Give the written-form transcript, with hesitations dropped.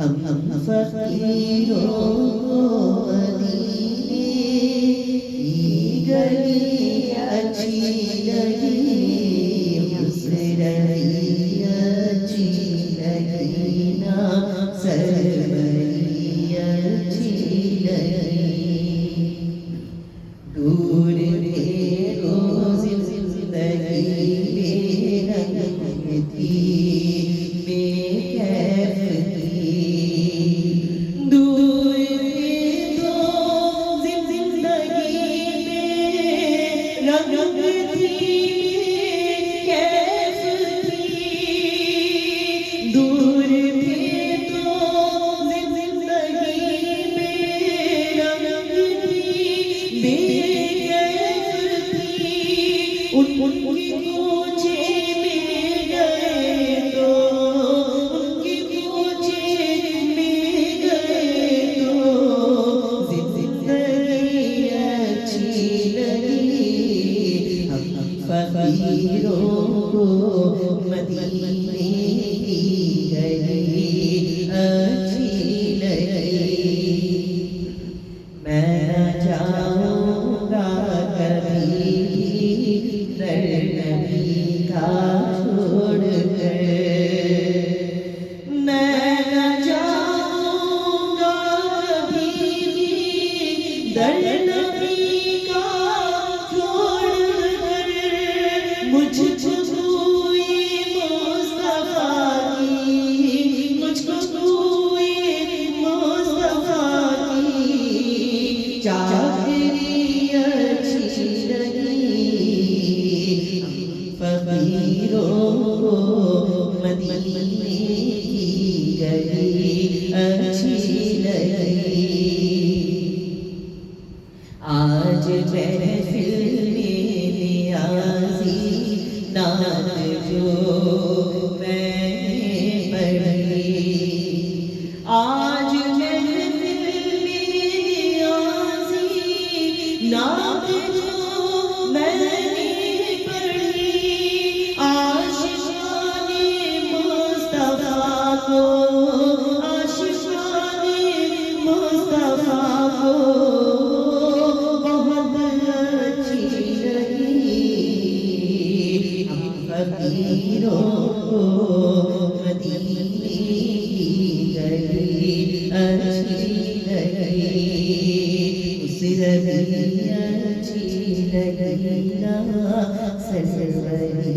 हम फकीरों मदीने की गली अच्छी लगी, मुसरई अच्छी लगी ना सरवरी अच्छी लगी। दूर देखो जिंदगी बेरंग थी, बेकैफ थी। दूर देखो जिंदगी बेरंग थी, बेकैफ थी। दूर देखो जिंदगी बेरंग थी, उनकी पूछे में गए तो, उनकी पूछे में गए तो जिंदगी अच्छी लगी। हम फकीरों को मदीने की गली अच्छी लगी। मैं न जाऊंगा कभी दर नबी का छोड़कर, मैं न जाऊंगा कभी दर नबी का छोड़कर। मुझको कोई मुस्तफा की, मुझको कोई मुस्तफा की चाकरी अच्छी लगी। फकीरों को मदीने की गली अच्छी लगी। आज महफिल में नियाज़ी नात जो मैंने पढ़ी, आज महफिल में नियाज़ी नात जो मैंने पढ़ी। आशिक़ाने मुस्तफ़ा को, आशिक़ाने मुस्तफ़ा को बहुत अच्छी लगी। हम फकीरों को मदीने की गली अच्छी लगी। उस रबी अच्छी लगी ना सरवरी